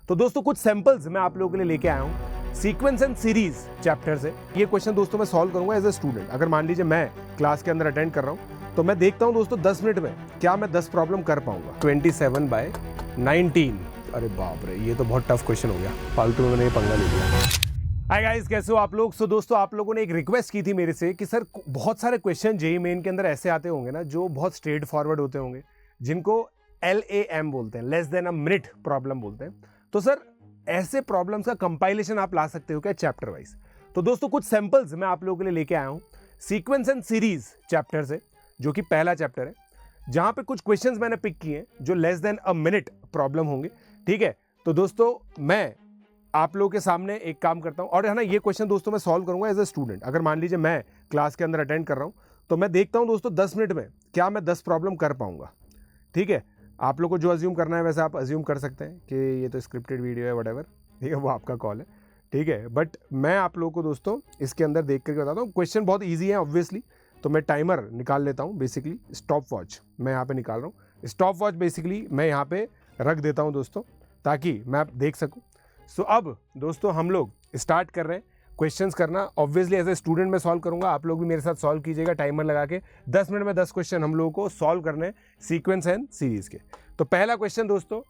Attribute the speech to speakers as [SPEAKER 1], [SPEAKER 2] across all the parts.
[SPEAKER 1] तो दोस्तों कुछ सैंपल्स मैं आप लोगों के लिए लेके आया हूँ सीक्वेंस एंड सीरीज चैप्टर से। ये क्वेश्चन दोस्तों मैं सॉल्व करूंगा एज ए स्टूडेंट। अगर मान लीजिए मैं क्लास के अंदर अटेंड कर रहा हूँ तो मैं देखता हूँ दोस्तों 10 मिनट में क्या मैं 10 प्रॉब्लम कर पाऊंगा। 27/19। अरे बाप रे, ये तो बहुत टफ क्वेश्चन हो गया, फालतू में मैंने ये पंगा ले लिया। हाय गाइस, कैसे हो आप लोग। सो दोस्तों आप लोगों ने एक रिक्वेस्ट की थी मेरे से कि सर बहुत सारे क्वेश्चन जेईई मेन के अंदर ऐसे आते होंगे ना जो बहुत स्ट्रेट फॉरवर्ड होते होंगे, जिनको LAM बोलते हैं, less than a minute problem बोलते हैं। तो सर ऐसे प्रॉब्लम्स का कंपाइलेशन आप ला सकते हो क्या चैप्टर वाइज। तो दोस्तों कुछ सैंपल्स मैं आप लोगों के लिए लेके आया हूँ सीक्वेंस एंड सीरीज चैप्टर से, जो कि पहला चैप्टर है, जहां पे कुछ क्वेश्चंस मैंने पिक किए हैं जो less than a minute problem होंगे। ठीक है, तो दोस्तों मैं आप लोगों के सामने एक काम करता हूं, और है ना ये क्वेश्चन दोस्तों मैं सॉल्व करूंगा एज ए स्टूडेंट। अगर मान लीजिए मैं क्लास के अंदर अटेंड कर रहा हूं तो मैं देखता हूं दोस्तों 10 मिनट में क्या मैं 10 प्रॉब्लम कर पाऊंगा। ठीक है, आप लोग को जो अज्यूम करना है वैसे आप अज्यूम कर सकते हैं कि ये तो स्क्रिप्टेड वीडियो है, व्हाटएवर, ठीक है, वो आपका कॉल है। ठीक है, बट मैं आप लोगों को दोस्तों इसके अंदर देख करके बताता हूँ। क्वेश्चन बहुत ईजी है ऑब्वियसली, तो मैं टाइमर निकाल लेता हूँ। बेसिकली स्टॉप वॉच मैं यहाँ पे निकाल रहा हूँ। स्टॉप वॉच बेसिकली मैं यहाँ पे रख देता हूँ दोस्तों, ताकि मैं आप देख सकूँ। सो अब दोस्तों हम लोग स्टार्ट कर रहे हैं क्वेश्चंस करना। ऑब्वियसली एज ए स्टूडेंट मैं सॉल्व करूंगा, आप लोग भी मेरे साथ सॉल्व कीजिएगा टाइमर लगा के। 10 मिनट में 10 क्वेश्चन हम लोगों को सॉल्व करने हैं सीक्वेंस एंड सीरीज के। तो पहला क्वेश्चन दोस्तों,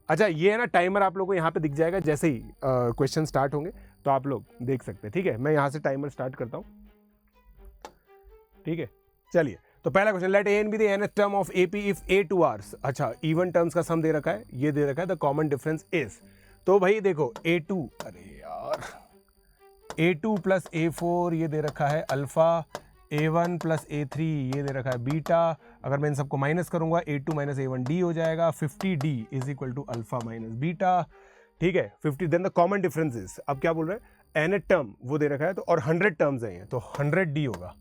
[SPEAKER 1] अच्छा ये है ना टाइमर आप लोग को यहाँ पे दिख जाएगा जैसे ही क्वेश्चन स्टार्ट होंगे, तो आप लोग देख सकते हैं। ठीक है, मैं यहाँ से टाइमर स्टार्ट करता हूँ। ठीक है, चलिए तो पहला question, let n be the nth term of AP if A2 आर्स। अच्छा इवन टर्म्स का सम दे रखा है, ये दे रखा है द कॉमन डिफरेंस इज। तो भाई देखो A2, अरे यार A2 प्लस A4 ये दे रखा है अल्फा, A1 प्लस A3 ये दे रखा है बीटा। अगर मैं इन सबको माइनस करूंगा A2 माइनस A1 D हो जाएगा। 50D is equal to alpha minus beta. ठीक है, 50 देन द कॉमन डिफरेंसेस। अब क्या बोल रहे हैं, nth टर्म वो दे रखा है तो, और 100 टर्म्स हैं तो 100D होगा,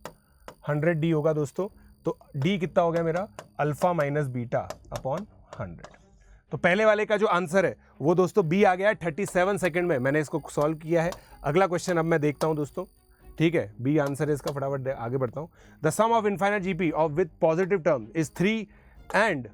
[SPEAKER 1] 100D होगा दोस्तों। तो D कितना हो गया मेरा, अल्फा माइनस बीटा अपॉन 100। तो पहले वाले का जो आंसर है वो दोस्तों B आ गया है 37 सेकंड में। मैंने इसको सॉल्व किया है। अगला क्वेश्चन अब मैं देखता हूं दोस्तों। ठीक है, B आंसर है इसका, फटाफट आगे बढ़ता हूं। The sum of infinite GP of with positive term is 3 and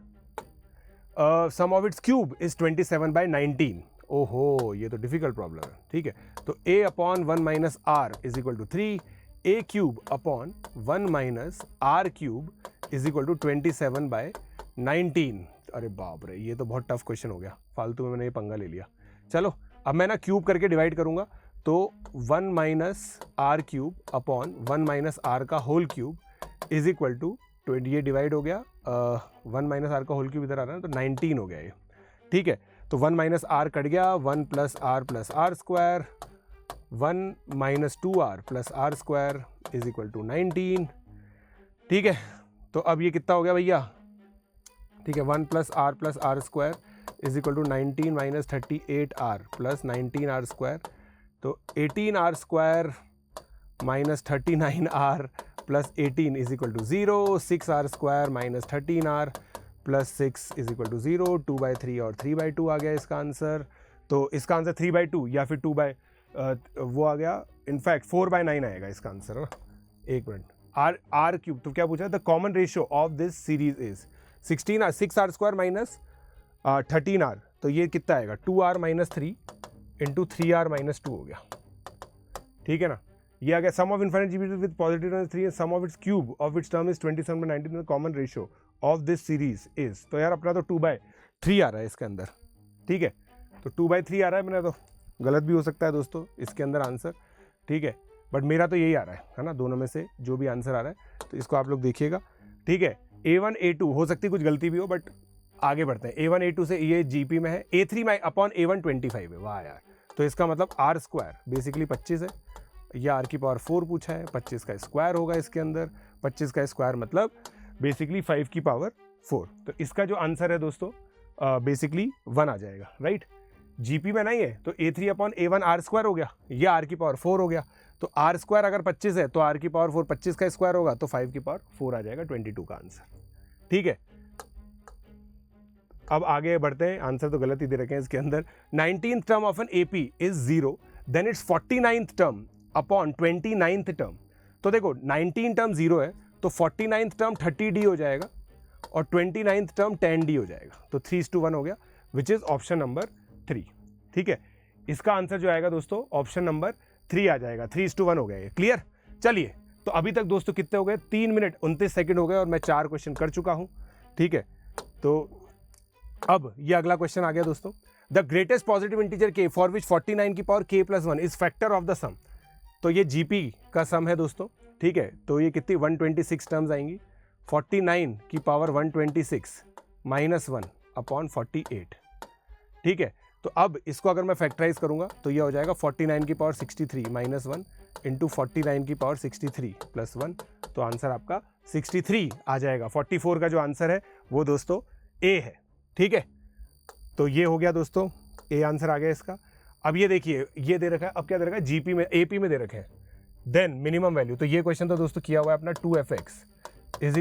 [SPEAKER 1] sum of its cube is 27/19। ओहो, ये तो डिफिकल्ट प्रॉब्लम है। ठीक है, तो A upon 1 minus R is equal to 3, A cube upon 1 minus R cube is equal to 27/19। अरे बाप रे, ये तो बहुत टफ क्वेश्चन हो गया, फालतू में मैंने ये पंगा ले लिया। चलो अब मैं ना क्यूब करके डिवाइड करूंगा, तो 1 माइनस R क्यूब अपॉन 1 माइनस R का whole cube is equal to 20। ये डिवाइड हो गया, 1 माइनस R का होल क्यूब इधर आ रहा है तो 19 हो गया ये। ठीक है, तो 1 माइनस R कट गया, 1 plus R square, 1 minus 2R plus R square is equal to 19। ठीक है, तो अब ये कितना हो गया भैया। ठीक है, 1 plus R square is equal to 19 minus 38R plus 19R square. तो 18R square minus 39R plus 18 is equal to 0। 6R square minus 13R plus 6 is equal to 0। 2/3 और 3/2 आ गया इसका आंसर। तो इसका आंसर 3/2 या फिर 2 बाई वो आ गया, इनफैक्ट 4/9 आएगा इसका आंसर है ना। एक मिनट, R क्यूब, तो क्या पूछा है, the common ratio of this series is 6R square minus 13R। तो ये कितना आएगा, 2R minus 3 into 3R minus 2 हो गया। ठीक है ना, ये आ गया। Sum of infinite GP with positive term 3 sum of its cube of its term is 27/19। Common ratio of this series is, तो यार अपना तो 2/3 आ रहा है इसके अंदर। ठीक है, तो 2/3 आ रहा है, मैंने तो गलत भी हो सकता है दोस्तों इसके अंदर आंसर। ठीक है, बट मेरा तो यही आ रहा है ना, दोनों में से जो भी आंसर आ रहा है, तो इसको आप लोग देखिएगा। ठीक है, A1 A2 हो सकती है कुछ गलती भी हो, बट आगे बढ़ते हैं। A1 A2 से ये GP में है, A3 अपॉन A1 25 है। वाह यार, तो इसका मतलब R स्क्वायर बेसिकली 25 है, या R की पावर 4 पूछा है, 25 का स्क्वायर होगा इसके अंदर। 25 का स्क्वायर मतलब बेसिकली 5 की पावर 4। तो इसका जो आंसर है दोस्तों बेसिकली 1 आ जाएगा, राइट। GP में नहीं है तो A3 upon A1 R square हो गया, ये R की पावर 4 हो गया। तो R स्क्वायर अगर 25 है तो R की पावर 4 25 का स्क्वायर होगा, तो 5 की पावर 4 आ जाएगा, 22 का आंसर। ठीक है, अब आगे बढ़ते हैं। आंसर तो गलत ही दे रखे हैं इसके अंदर। 19th term of an AP is 0, then its 49th term upon 29th term. तो देखो 19 टर्म 0 है तो 49th टर्म 30D हो जाएगा और 29th टर्म 10D हो जाएगा। तो 3:1 हो गया, विच इज ऑप्शन नंबर 3। ठीक है, इसका आंसर जो आएगा दोस्तों ऑप्शन नंबर 3 आ जाएगा। 3:1 हो गया ये। क्लियर? चलिए, तो अभी तक दोस्तों कितने हो गए? 3 मिनट 29 सेकंड हो गए और मैं 4 क्वेश्चन कर चुका हूं। ठीक है, तो अब ये अगला क्वेश्चन आ गया दोस्तों। The greatest positive integer k for which 49 की power k + 1 is factor of the sum. तो ये जीपी का सम है दोस्तों। ठीक है, तो ये कितनी 126 टर्म्स आएंगी। 49 की पावर 126 - 1 अपॉन 48। ठीक है, तो अब इसको अगर मैं फैक्टराइज करूंगा तो ये हो जाएगा 49 की पावर 63 - 1 इंटू 49 की पावर 63 + 1। तो आंसर आपका 63 आ जाएगा। 44 का जो आंसर है वो दोस्तों ए है। ठीक है, तो ये हो गया दोस्तों, ए आंसर आ गया इसका। अब ये देखिए, ये दे रखा है, अब क्या दे रखा है? जीपी में, एपी में दे रखे हैं। देन मिनिमम वैल्यू, तो ये क्वेश्चन तो दोस्तों किया हुआ है अपना 2f(x) =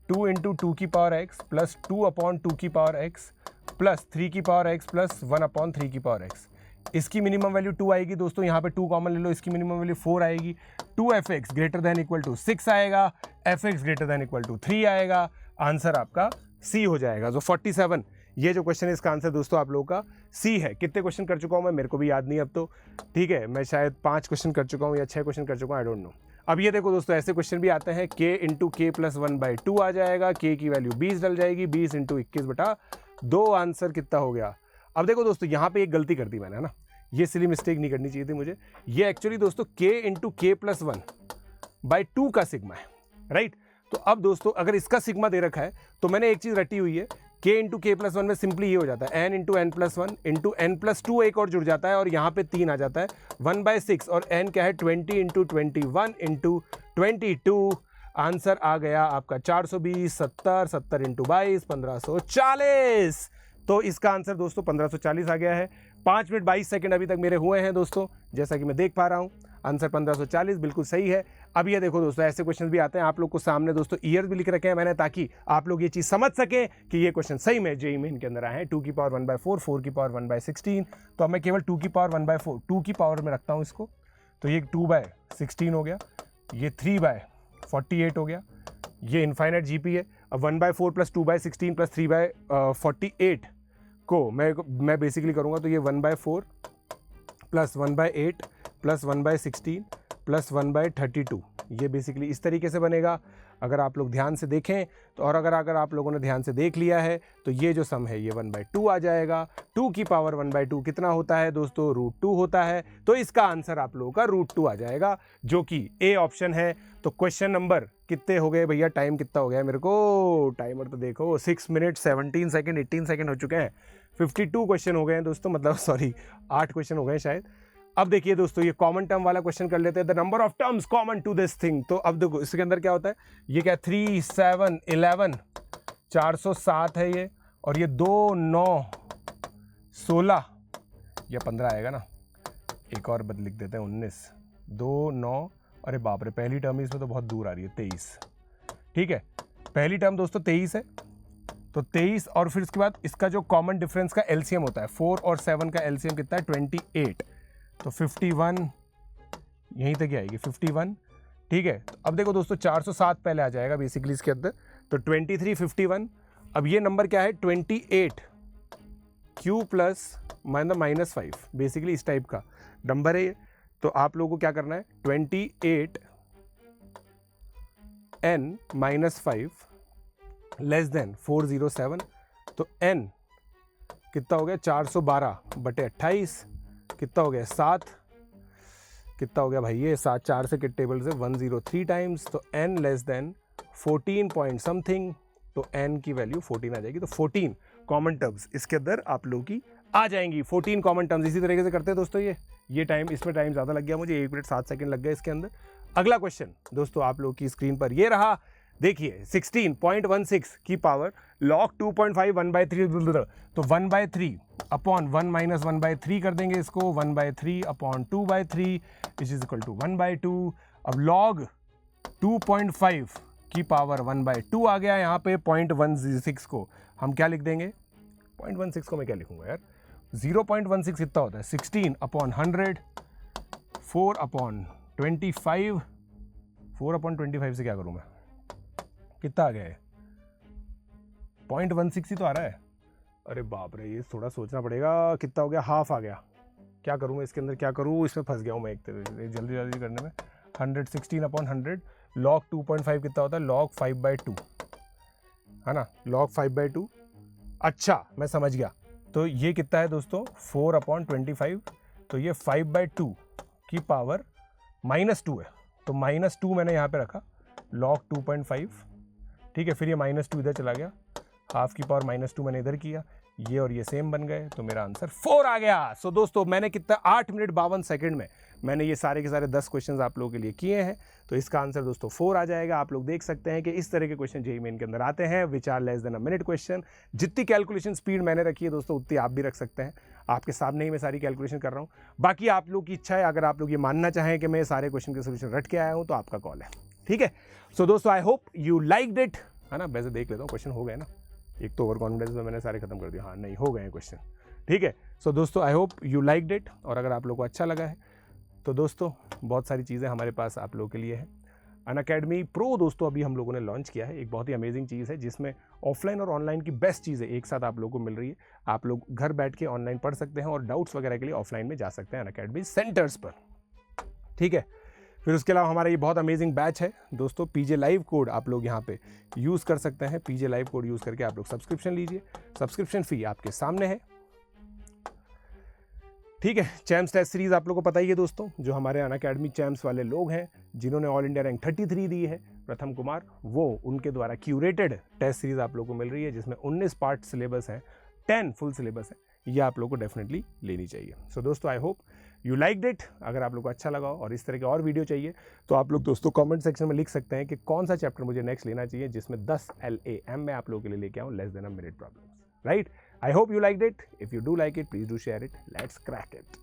[SPEAKER 1] 2 × 2 की पावर x प्लस 2 अपॉन 2 की पावर x प्लस 3 की पावर x प्लस 1 अपॉन 3 की पावर x। इसकी मिनिमम वैल्यू 2 आएगी दोस्तों, यहाँ पे 2 कॉमन ले लो, इसकी मिनिमम वैल्यू 4 आएगी। 2f(x) > 6 आएगा, f(x) > 3 आएगा। आंसर आपका सी हो जाएगा। जो 47 ये जो क्वेश्चन है इसका आंसर दोस्तों आप लोगों का सी है। कितने क्वेश्चन कर चुका हूँ मैं, मेरे को भी याद नहीं अब तो। ठीक है, मैं शायद 5 क्वेश्चन कर चुका हूँ या 6 क्वेश्चन कर चुका हूँ, आई डोंट नो। अब ये देखो दोस्तों, ऐसे क्वेश्चन भी आते हैं। k × k + 1/2 आ जाएगा, k की वैल्यू 20 डल जाएगी, 20 × 21/2। आंसर कितना हो गया? अब देखो दोस्तों, यहाँ पे एक गलती कर दी मैंने, है ना। ये सिली मिस्टेक नहीं करनी चाहिए थी मुझे। ये एक्चुअली दोस्तों k × k + 1/2 का सिग्मा है, राइट। तो अब दोस्तों अगर इसका सिग्मा दे रखा है तो मैंने एक चीज रटी हुई है, k × k + 1 में सिंपली ये हो जाता है n × n + 1 × n + 2 एक और जुड़ जाता है और यहाँ पे 3 आ जाता है 1/6 और n क्या है 20 × 21 × 22। आंसर आ गया आपका 420, 70, 70 × 22 1540। तो इसका आंसर दोस्तों 1540 आ गया है। 5 मिनट 22 सेकंड अभी तक मेरे हुए हैं दोस्तों, जैसा कि मैं देख पा रहा हूँ। आंसर 1540 बिल्कुल सही है। अब ये देखो दोस्तों, ऐसे क्वेश्चन भी आते हैं आप लोग को सामने दोस्तों, ईयर भी लिख रखे हैं मैंने, ताकि आप लोग ये चीज़ समझ सकें कि ये क्वेश्चन सही में जेईई मेन के अंदर आए हैं। 2 की पावर 1/4, 4 की पावर 1/16। तो अब मैं केवल 2 की पावर 1/4 2 की पावर में रखता हूँ इसको, तो ये 2/16 हो गया, ये 3/48 हो गया, ये इनफाइनाइट जीपी है। अब 1/4 + 2/16 + 3/48 को मैं बेसिकली करूँगा तो ये 1/4 + 1/8 + 1/16 + 1/32, ये बेसिकली इस तरीके से बनेगा अगर आप लोग ध्यान से देखें तो। और अगर आप लोगों ने ध्यान से देख लिया है तो ये जो सम है ये 1/2 आ जाएगा। 2 की पावर 1/2 कितना होता है दोस्तों? √2 होता है। तो इसका आंसर आप लोगों का √2 आ जाएगा, जो कि ए ऑप्शन है। तो क्वेश्चन नंबर कितने हो गए भैया? टाइम कितना हो गया मेरे को? टाइमर तो देखो, 6 मिनट 17 सेकेंड 18 सेकेंड हो चुके हैं। 52 क्वेश्चन हो गए हैं दोस्तों, मतलब सॉरी 8 क्वेश्चन हो गए शायद। अब देखिए दोस्तों, ये कॉमन टर्म वाला क्वेश्चन कर लेते हैं। The number of terms common to this thing. तो अब देखो इसके अंदर क्या होता है, ये क्या 3 7 11 407 है ये, और ये 2 9 16, ये 15 आएगा ना, एक और बद लिख देते हैं 19 2 9, अरे बाप रे, पहली टर्म इसमें तो बहुत दूर आ रही है 23। ठीक है, पहली टर्म दोस्तों 23 है, तो 23, और फिर इसके बाद इसका जो कॉमन डिफरेंस का एलसीएम होता है 4 और 7 का एलसीएम कितना है 28, तो 51 यहीं तक ही आएगी 51। ठीक है, तो अब देखो दोस्तों 407 पहले आ जाएगा बेसिकली इसके अंदर, तो 23 51। अब ये नंबर क्या है 28 Q प्लस -5, बेसिकली इस टाइप का नंबर है ये। तो आप लोगों को क्या करना है 28 n - 5 < 407। तो n कितना हो गया 412/28, कितना हो गया 7, कितना हो गया भाई ये 7, 4 से किट टेबल से 103 टाइम्स, तो n < 14 पॉइंट समथिंग, तो n की वैल्यू 14 आ जाएगी। तो 14 कॉमन टर्म्स इसके अंदर आप लोगों की आ जाएंगी। 14 कॉमन टर्म्स इसी तरीके से करते हैं दोस्तों। ये टाइम, इसमें टाइम ज़्यादा लग गया मुझे, 1 मिनट 7 सेकंड लग गए इसके अंदर। अगला क्वेश्चन दोस्तों आप लोगों की स्क्रीन पर ये रहा, देखिए 16.16 की पावर log 2.5 1/3, तो 1/3 अपॉन 1 - 1/3 कर देंगे इसको, 1/3 अपॉन 2/3 = 1/2। अब log 2.5 की पावर 1/2 आ गया, यहाँ पे 0.16 को हम क्या लिख देंगे, 0.16 को मैं क्या लिखूंगा यार, 0.16 कितना होता है 16 अपॉन 100, 4 अपॉन 25, 4 अपॉन 25 से क्या करूँ मैं, कितना आ गया है 0.16 ही तो आ रहा है, अरे बाप रे, ये थोड़ा सोचना पड़ेगा। कितना हो गया, हाफ आ गया। क्या करूँ मैं इसके अंदर, क्या करूँ, इसमें फंस गया हूँ मैं एक तरह से जल्दी जल्दी करने में। 116/100 log 2.5 कितना होता है, log 5/2 है ना, log 5/2। अच्छा मैं समझ गया, तो ये कितना है दोस्तों, 4/25, तो ये 5/2 की पावर -2 है, तो -2 मैंने यहाँ पे रखा, log 2.5, ठीक है। फिर ये -2 इधर चला गया, हाफ की पावर -2 मैंने इधर किया, ये और ये सेम बन गए, तो मेरा आंसर 4 आ गया। सो दोस्तों मैंने कितना, 8 मिनट 52 सेकंड में मैंने ये सारे के सारे 10 क्वेश्चंस आप लोगों के लिए किए हैं, तो इसका आंसर दोस्तों 4 आ जाएगा। आप लोग देख सकते हैं कि इस तरह के क्वेश्चन जेईई मेन के अंदर आते हैं, which are less than a minute question. जितनी कैलकुलेशन स्पीड मैंने रखी है दोस्तों, उतनी आप भी रख सकते हैं। आपके सामने ही मैं सारी कैलकुलेशन कर रहा हूँ। बाकी आप लोग की इच्छा है, अगर आप लोग ये मानना चाहें कि मैं सारे क्वेश्चन के सोल्यूशन रट के आया हूँ, तो आपका कॉल है, ठीक है। सो दोस्तों I hope you liked it, है ना। वैसे देख लेता हूँ क्वेश्चन हो गए ना, एक तो ओवर कॉन्फिडेंस में मैंने सारे खत्म कर दिया, हाँ नहीं हो गए हैं क्वेश्चन, ठीक है। सो दोस्तों I hope you liked it, और अगर आप लोगों को अच्छा लगा है तो दोस्तों बहुत सारी चीज़ें हमारे पास आप लोगों के लिए है। अनअकैडमी प्रो दोस्तों अभी हम लोगों ने लॉन्च किया है, एक बहुत ही अमेजिंग चीज़ है जिसमें ऑफलाइन और ऑनलाइन की बेस्ट चीज़ें एक साथ आप लोगों को मिल रही है। आप लोग घर बैठ के ऑनलाइन पढ़ सकते हैं और डाउट्स वगैरह के लिए ऑफलाइन में जा सकते हैं अनअकैडमी सेंटर्स पर, ठीक है। फिर उसके अलावा हमारा ये बहुत अमेजिंग बैच है दोस्तों, पीजे लाइव कोड आप लोग यहाँ पे यूज़ कर सकते हैं। पीजे लाइव कोड यूज़ करके आप लोग सब्सक्रिप्शन लीजिए, सब्सक्रिप्शन फी आपके सामने है, ठीक है। चैम्प्स टेस्ट सीरीज आप लोग को पता ही है दोस्तों, जो हमारे अनअकैडमी चैम्प्स वाले लोग हैं जिन्होंने ऑल इंडिया रैंक 33 दी है, प्रथम कुमार, वो उनके द्वारा क्यूरेटेड टेस्ट सीरीज आप लोग को मिल रही है, जिसमें 19 पार्ट सिलेबस हैं, 10 फुल सिलेबस है। ये आप लोग को डेफिनेटली लेनी चाहिए। सो दोस्तों I hope you liked it. अगर आप लोग को अच्छा लगा हो और इस तरह के और वीडियो चाहिए, तो आप लोग दोस्तों कमेंट सेक्शन में लिख सकते हैं कि कौन सा चैप्टर मुझे नेक्स्ट लेना चाहिए, जिसमें 10 LAM मैं आप लोगों के लिए लेके आऊँ, less than a minute problems, right. I hope you liked it. If you do like it, please do share it. Let's crack it.